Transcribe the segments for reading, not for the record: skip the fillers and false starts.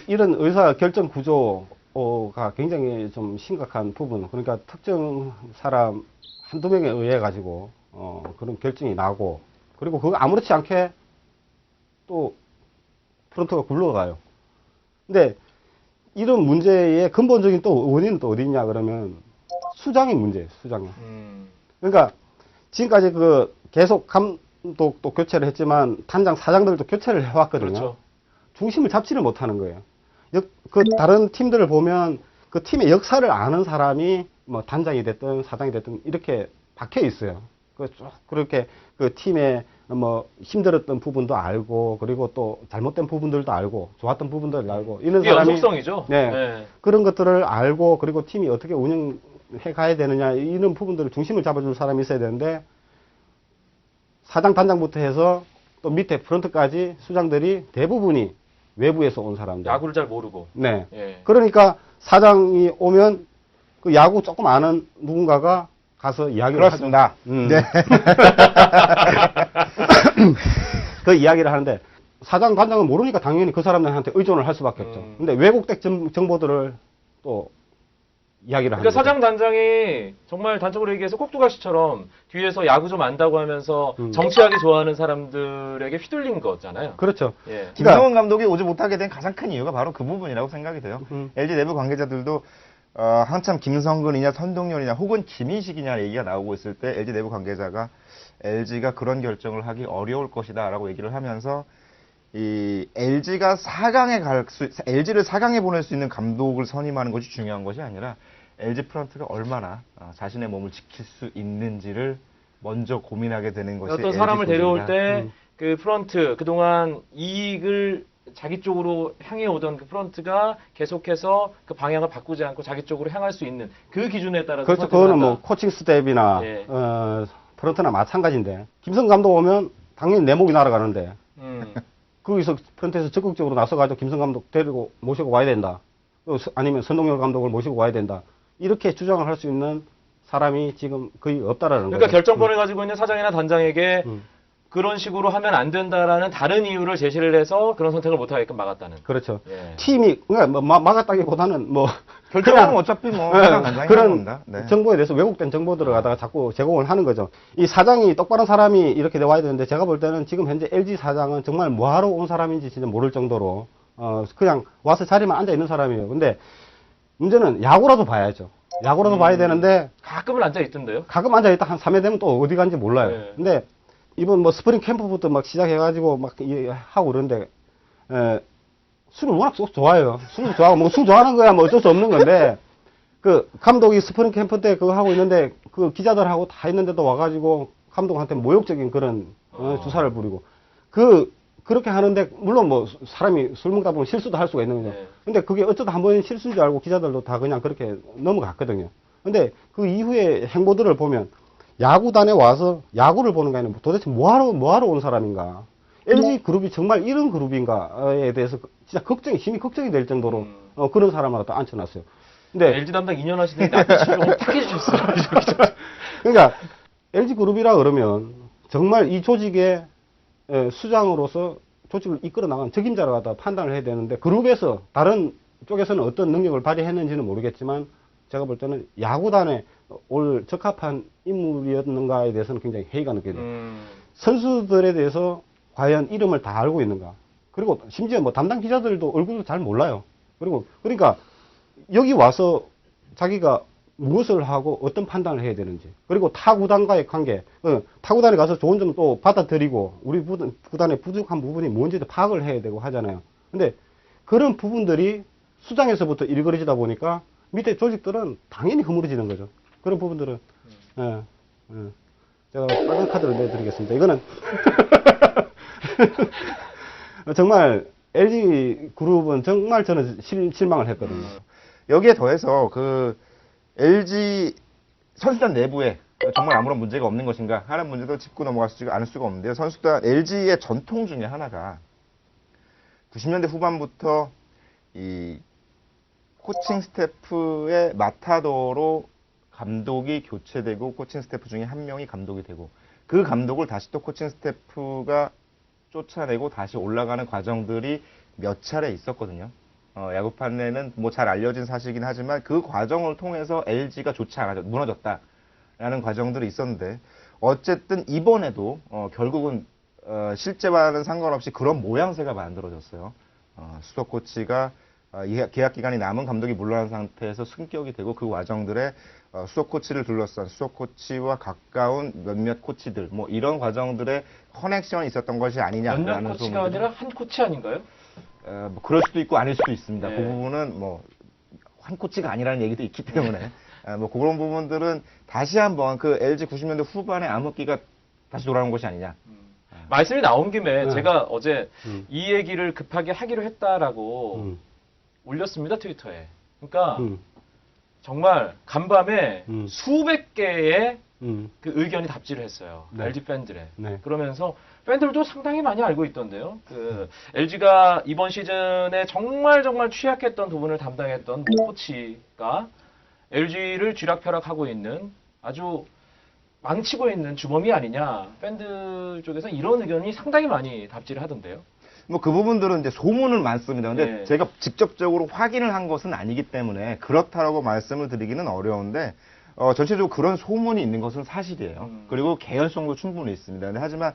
이런 의사 결정 구조가 굉장히 좀 심각한 부분. 그러니까 특정 사람 한두 명에 의해 가지고 그런 결정이 나고, 그리고 그거 아무렇지 않게 또 프론트가 굴러가요. 근데 이런 문제의 근본적인 또 원인은 또 어디 있냐 그러면 수장의 문제예요. 수장이. 그러니까 지금까지 그 계속 감독도 교체를 했지만 단장, 사장들도 교체를 해왔거든요. 그렇죠. 중심을 잡지를 못하는 거예요. 그 다른 팀들을 보면 그 팀의 역사를 아는 사람이 뭐 단장이 됐든 사장이 됐든 이렇게 박혀 있어요. 그렇게 그 팀의 뭐 힘들었던 부분도 알고, 그리고 또 잘못된 부분들도 알고, 좋았던 부분들도 알고, 이런 그게 사람이 연속성이죠. 네, 네. 그런 것들을 알고, 그리고 팀이 어떻게 운영해 가야 되느냐, 이런 부분들을 중심을 잡아줄 사람이 있어야 되는데, 사장 단장부터 해서 또 밑에 프런트까지 수장들이 대부분이 외부에서 온 사람들. 야구를 잘 모르고. 네. 예. 그러니까 사장이 오면 그 야구 조금 아는 누군가가 가서 이야기를 그렇습니다. 네. 그 이야기를 하는데, 사장 단장은 모르니까 당연히 그 사람들한테 의존을 할 수밖에 없죠. 근데 왜곡된 정보들을 또 이야기를 하는 그러니까 거죠. 사장 단장이 정말 단적으로 얘기해서 꼭두각시처럼 뒤에서 야구 좀 안다고 하면서 정치하기 좋아하는 사람들에게 휘둘린 거잖아요. 그렇죠. 예. 김성원 감독이 오지 못하게 된 가장 큰 이유가 바로 그 부분이라고 생각이 돼요. LG 내부 관계자들도 한참 김성근이냐 선동열이냐 혹은 김인식이냐 얘기가 나오고 있을 때 LG 내부 관계자가 LG가 그런 결정을 하기 어려울 것이다 라고 얘기를 하면서 이 LG가 4강에 LG를 4강에 보낼 수 있는 감독을 선임하는 것이 중요한 것이 아니라 LG 프런트가 얼마나 자신의 몸을 지킬 수 있는지를 먼저 고민하게 되는 것이 어떤 LG 사람을 데려올 소집이다. 때 그 프런트 그동안 이익을 자기 쪽으로 향해 오던 그 프런트가 계속해서 그 방향을 바꾸지 않고 자기 쪽으로 향할 수 있는 그 기준에 따라서 그렇죠. 선택을 그거는 한다. 뭐 코칭 스텝이나 예. 프런트나 마찬가지인데, 김성 감독 오면 당연히 내 목이 날아가는데 거기서 프런트에서 적극적으로 나서가지고 김성 감독 데리고 모시고 와야 된다. 아니면 선동열 감독을 모시고 와야 된다. 이렇게 주장을 할 수 있는 사람이 지금 거의 없다라는 그러니까 거죠. 결정권을 가지고 있는 사장이나 단장에게 그런 식으로 하면 안 된다라는 다른 이유를 제시를 해서 그런 선택을 못 하게끔 막았다는. 그렇죠. 예. 팀이 그러니까 뭐 막았다기보다는 뭐 결정은 그냥 어차피 뭐 예, 사장 단장이 하는 그런 겁니다. 네. 정보에 대해서 왜곡된 정보들을 갖다가 자꾸 제공을 하는 거죠. 이 사장이 똑바른 사람이 이렇게 나와야 되는데, 제가 볼 때는 지금 현재 LG 사장은 정말 뭐하러 온 사람인지 진짜 모를 정도로 그냥 와서 자리만 앉아 있는 사람이에요. 근데 문제는 야구라도 봐야죠. 야구라도 봐야 되는데 가끔은 앉아 있던데요. 가끔 앉아 있다 한 3회 되면 또 어디 간지 몰라요. 네. 근데 이번 뭐 스프링 캠프부터 막 시작해가지고 막 하고 그러는데 술을 워낙 좋아해요. 술 좋아하고 뭐 술 좋아하는 거야 뭐 어쩔 수 없는 건데, 그 감독이 스프링 캠프 때 그거 하고 있는데 그 기자들하고 다 있는데도 와가지고 감독한테 모욕적인 그런 주사를 부리고 그렇게 하는데, 물론 뭐 사람이 술 먹다 보면 실수도 할 수가 있는 거죠. 네. 근데 그게 어쩌다 한 번인 실수인 줄 알고 기자들도 다 그냥 그렇게 넘어갔거든요. 근데 그 이후의 행보들을 보면 야구단에 와서 야구를 보는 게 아니라 도대체 뭐하러 온 사람인가. LG 그룹이 정말 이런 그룹인가에 대해서 진짜 힘이 걱정이 될 정도로 그런 사람을 갖다 앉혀놨어요. 근데 LG 담당 2년 하시는데 나한테 지금 탁해 주셨어요. 그러니까 LG 그룹이라 그러면 정말 이 조직의 수장으로서 조직을 이끌어 나가는 적임자를 갖다 판단을 해야 되는데, 그룹에서 다른 쪽에서는 어떤 능력을 발휘했는지는 모르겠지만 제가 볼 때는 야구단에 올 적합한 인물이었는가에 대해서는 굉장히 회의가 느껴져요. 선수들에 대해서 과연 이름을 다 알고 있는가. 그리고 심지어 뭐 담당 기자들도 얼굴도 잘 몰라요. 그러니까 여기 와서 자기가 무엇을 하고 어떤 판단을 해야 되는지, 그리고 타구단과의 관계, 타구단에 가서 좋은 점 또 받아들이고 우리 구단의 부족한 부분이 뭔지도 파악을 해야 되고 하잖아요. 근데 그런 부분들이 수장에서부터 일그러지다 보니까 밑에 조직들은 당연히 허물어지는 거죠. 그런 부분들은 제가 빨간 카드를 내드리겠습니다. 이거는 정말 LG 그룹은 정말 저는 실망을 했거든요. 여기에 더해서 그 LG 선수단 내부에 정말 아무런 문제가 없는 것인가 하는 문제도 짚고 넘어갈 수 않을 수가 없는데요. 선수단 LG의 전통 중에 하나가 90년대 후반부터 이 코칭 스태프의 마타도로 감독이 교체되고 코칭 스태프 중에 한 명이 감독이 되고, 그 감독을 다시 또 코칭 스태프가 쫓아내고 다시 올라가는 과정들이 몇 차례 있었거든요. 야구 판례는 뭐 잘 알려진 사실이긴 하지만 그 과정을 통해서 LG가 좋지 않아졌, 무너졌다라는 과정들이 있었는데 어쨌든 이번에도 결국은 실제와는 상관없이 그런 모양새가 만들어졌어요. 수석 코치가 계약 기간이 남은 감독이 물러난 상태에서 승격이 되고 그 과정들에 수석 코치를 둘러싼 수석 코치와 가까운 몇몇 코치들 뭐 이런 과정들에 커넥션이 있었던 것이 몇몇 아니냐라는 코치가 소문들이 아니라 한 코치 아닌가요? 뭐 그럴 수도 있고 아닐 수도 있습니다. 네. 그 부분은 뭐 한 코치가 아니라는 얘기도 있기 때문에 뭐 그런 부분들은 다시 한번 그 LG 90년대 후반의 암흑기가 다시 돌아온 것이 아니냐. 말씀이 나온 김에 네. 제가 어제 음. 이 얘기를 급하게 하기로 했다라고 음. 올렸습니다, 트위터에. 그러니까 음. 정말 간밤에 음. 수백 개의 음. 그 의견이 답지를 했어요. 네. LG 팬들의. 네. 그러면서 팬들도 상당히 많이 알고 있던데요. 그 LG가 이번 시즌에 정말 취약했던 부분을 담당했던 모 코치가 LG를 쥐락펴락하고 있는 아주 망치고 있는 주범이 아니냐. 팬들 쪽에서 이런 의견이 상당히 많이 답지를 하던데요. 뭐 그 부분들은 이제 소문은 많습니다. 근데 네. 제가 직접적으로 확인을 한 것은 아니기 때문에 그렇다라고 말씀을 드리기는 어려운데 전체적으로 그런 소문이 있는 것은 사실이에요. 그리고 개연성도 충분히 있습니다. 근데 하지만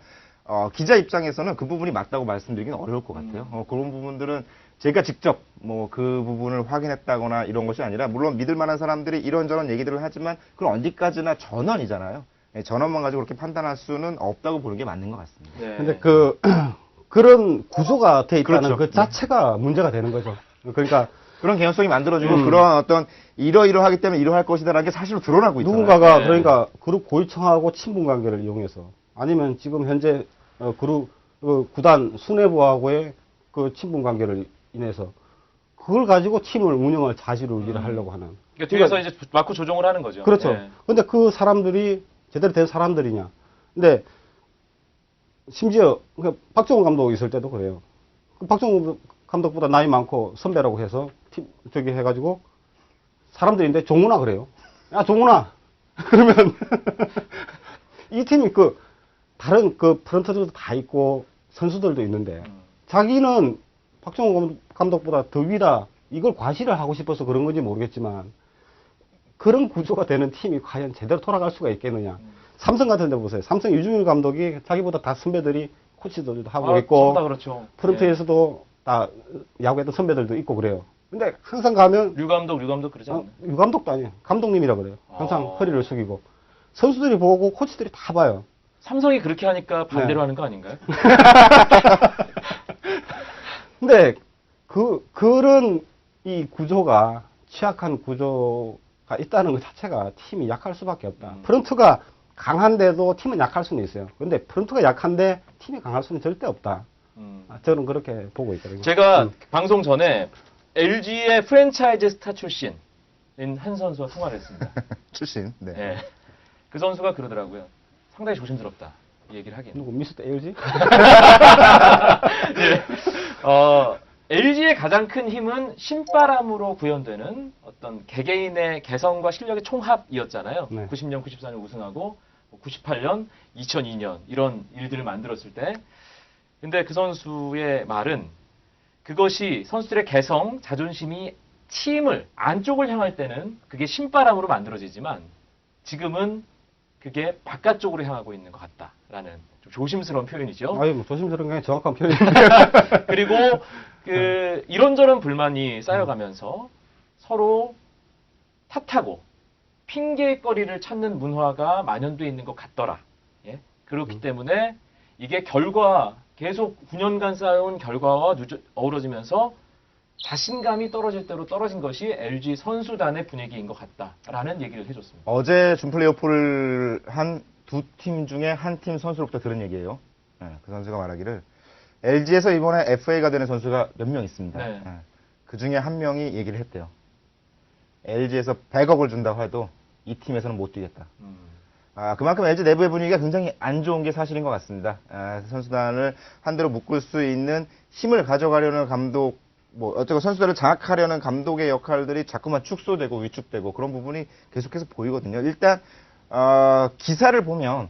기자 입장에서는 그 부분이 맞다고 말씀드리기는 어려울 것 같아요. 그런 부분들은 제가 직접 뭐 그 부분을 확인했다거나 이런 것이 아니라 물론 믿을 만한 사람들이 이런저런 얘기들을 하지만 그건 어디까지나 전언이잖아요. 예, 전언만 가지고 그렇게 판단할 수는 없다고 보는 게 맞는 것 같습니다. 네. 근데 그런 구조가 돼 있다는 그렇죠. 그 자체가 문제가 되는 거죠. 그러니까 그런 개연성이 만들어지고 그런 어떤 이러이러하기 때문에 이러할 것이다라는 게 사실로 드러나고 있잖아요. 누군가가 네. 그러니까 그룹 고위층하고 친분 관계를 이용해서 아니면 지금 현재 그룹 구단 수뇌부하고의 그 친분 관계를 인해서 그걸 가지고 팀을 운영을 자지르기를 하려고 하는. 그러니까 뒤에서 이제 맞고 조종을 하는 거죠. 그렇죠. 네. 근데 그 사람들이 제대로 된 사람들이냐. 근데 심지어 박정훈 감독 있을 때도 그래요. 그 박정훈 감독보다 나이 많고 선배라고 해서 팀 저기 해가지고 사람들인데 종훈아 그래요. 야 종훈아 그러면 이 팀이 다른 프런트들도 다 있고 선수들도 있는데 자기는 박정훈 감독보다 더 위다 이걸 과시를 하고 싶어서 그런 건지 모르겠지만 그런 구조가 되는 팀이 과연 제대로 돌아갈 수가 있겠느냐. 삼성 같은 데 보세요. 삼성 유중일 감독이 자기보다 다 선배들이 코치들도 하고 있고 전부 다 그렇죠. 프런트에서도 다 야구했던 선배들도 있고 그래요. 근데 항상 가면 류 감독 그러지 않나요? 유 감독도 아니에요. 감독님이라 그래요. 항상 아. 허리를 숙이고 선수들이 보고 코치들이 다 봐요. 삼성이 그렇게 하니까 반대로 네. 하는 거 아닌가요? 근데 그런 이 구조가 취약한 구조가 있다는 것 자체가 팀이 약할 수밖에 없다. 프런트가 강한데도 팀은 약할 수는 있어요. 근데 프런트가 약한데 팀이 강할 수는 절대 없다. 저는 그렇게 보고 있거든요. 제가 방송 전에 LG의 프랜차이즈 스타 출신인 한 선수와 통화를 했습니다. 출신. 네. 네. 그 선수가 그러더라고요. 상당히 조심스럽다. 이 얘기를 하긴. 누구 미스터 LG? LG의 가장 큰 힘은 신바람으로 구현되는 어떤 개개인의 개성과 실력의 총합이었잖아요. 네. 90년, 94년 우승하고 98년, 2002년 이런 일들을 만들었을 때. 근데 그 선수의 말은 그것이 선수들의 개성, 자존심이 팀을 안쪽을 향할 때는 그게 신바람으로 만들어지지만 지금은 그게 바깥쪽으로 향하고 있는 것 같다라는 좀 조심스러운 표현이죠. 아유, 뭐 조심스러운 게 정확한 표현인데. 그리고 이런저런 불만이 쌓여가면서 서로 탓하고 핑계거리를 찾는 문화가 만연돼 있는 것 같더라. 예? 그렇기 때문에 이게 계속 9년간 쌓여온 결과와 어우러지면서 자신감이 떨어질 대로 떨어진 것이 LG 선수단의 분위기인 것 같다라는 얘기를 해줬습니다. 어제 준 플레이오프를 한 두 팀 중에 한 팀 선수로부터 들은 얘기예요. 그 선수가 말하기를 LG에서 이번에 FA가 되는 선수가 몇 명 있습니다. 네. 그 중에 한 명이 얘기를 했대요. LG에서 100억을 준다고 해도 이 팀에서는 못 뛰겠다. 그만큼 LG 내부의 분위기가 굉장히 안 좋은 게 사실인 것 같습니다. 선수단을 한 대로 묶을 수 있는 힘을 가져가려는 감독, 어쩌고 선수들을 장악하려는 감독의 역할들이 자꾸만 축소되고 위축되고 그런 부분이 계속해서 보이거든요. 일단 기사를 보면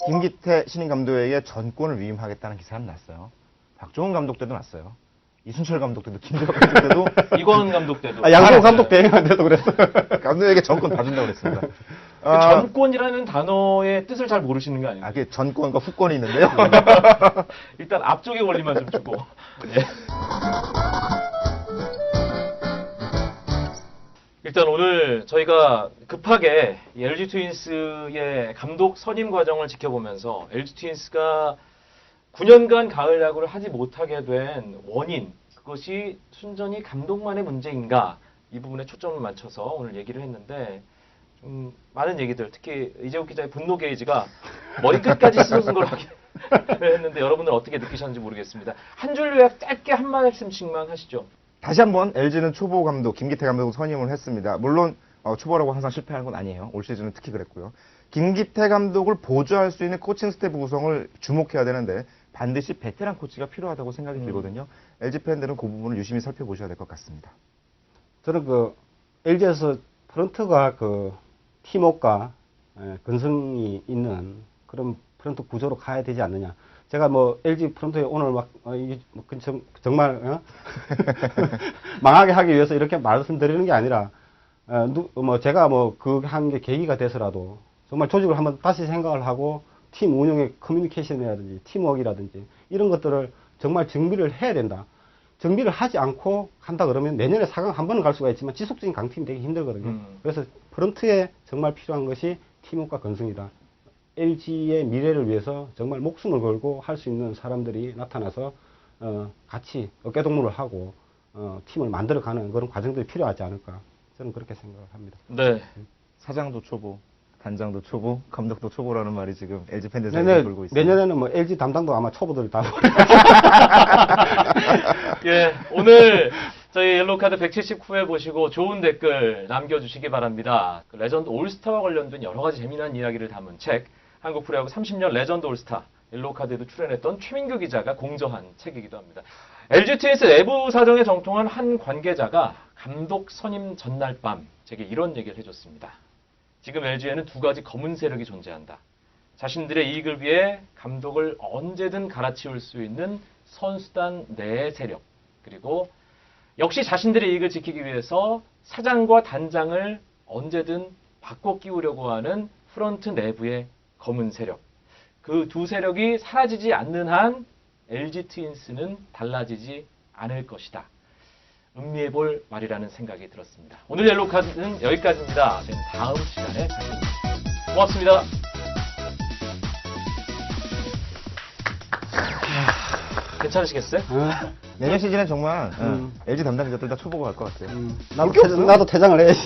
김기태 신임 감독에게 전권을 위임하겠다는 기사는 났어요. 박종훈 감독 때도 났어요. 이순철 감독 때도 김대엽 감독 때도 이건 감독 때도. 아, 양정호 감독 대행한테도 그랬어. 감독에게 전권 다 준다고 그랬습니다. 그 전권이라는 단어의 뜻을 잘 모르시는 거 아니에요? 그게 전권과 후권이 있는데요. 일단 앞쪽의 원리만 좀 주고. 예. 일단 오늘 저희가 급하게 이 LG 트윈스의 감독 선임 과정을 지켜보면서 LG 트윈스가 9년간 가을 야구를 하지 못하게 된 원인, 그것이 순전히 감독만의 문제인가, 이 부분에 초점을 맞춰서 오늘 얘기를 했는데, 좀 많은 얘기들, 특히 이재욱 기자의 분노 게이지가 머리끝까지 쏟은 걸 하기를 했는데, 여러분들 어떻게 느끼셨는지 모르겠습니다. 한 줄 요약 짧게 한 말씀씩만 하시죠. 다시 한번 LG는 초보 감독 김기태 감독을 선임을 했습니다. 물론 초보라고 항상 실패하는 건 아니에요. 올 시즌은 특히 그랬고요. 김기태 감독을 보조할 수 있는 코칭 스태프 구성을 주목해야 되는데 반드시 베테랑 코치가 필요하다고 생각이 들거든요. LG 팬들은 그 부분을 유심히 살펴보셔야 될 것 같습니다. 저는 그 LG에서 프런트가 그 팀워크가 근성이 있는 그런 프런트 구조로 가야 되지 않느냐. 제가 뭐 LG 프런트에 오늘 막 이게 뭐 정말 망하게 하기 위해서 이렇게 말씀드리는 게 아니라 뭐 제가 뭐 그 한 게 계기가 돼서라도 정말 조직을 한번 다시 생각을 하고 팀 운영의 커뮤니케이션이라든지 팀워크라든지 이런 것들을 정말 정비를 해야 된다. 정비를 하지 않고 한다 그러면 내년에 4강 한 번은 갈 수가 있지만 지속적인 강팀이 되기 힘들거든요. 그래서 프런트에 정말 필요한 것이 팀워크와 건성이다. LG의 미래를 위해서 정말 목숨을 걸고 할 수 있는 사람들이 나타나서 같이 어깨동무를 하고 팀을 만들어가는 그런 과정들이 필요하지 않을까. 저는 그렇게 생각을 합니다. 네. 사장도 초보, 단장도 초보, 감독도 초보라는 말이 지금 LG 팬들 사이에 돌고 있습니다. 내년에는 뭐 LG 담당도 아마 초보들 다. 예, 오늘 저희 옐로우카드 179회 보시고 좋은 댓글 남겨주시기 바랍니다. 그 레전드 올스타와 관련된 여러 가지 재미난 이야기를 담은 책, 한국 프로야구 30년 레전드 올스타, 옐로우카드에도 출연했던 최민규 기자가 공저한 책이기도 합니다. LG 트윈스 내부 사정에 정통한 한 관계자가 감독 선임 전날 밤 제게 이런 얘기를 해줬습니다. 지금 LG에는 두 가지 검은 세력이 존재한다. 자신들의 이익을 위해 감독을 언제든 갈아치울 수 있는 선수단 내 세력, 그리고 역시 자신들의 이익을 지키기 위해서 사장과 단장을 언제든 바꿔 끼우려고 하는 프런트 내부의 검은 세력. 그 두 세력이 사라지지 않는 한 LG 트윈스는 달라지지 않을 것이다. 음미해볼 말이라는 생각이 들었습니다. 오늘 옐로우카드는 여기까지입니다. 저희는 다음 시간에 뵙겠습니다. 고맙습니다. 괜찮으시겠어요? 내년 시즌엔 정말 LG 담당 기자들 다 초보가 갈 것 같아요. 나도 퇴장을 해야지.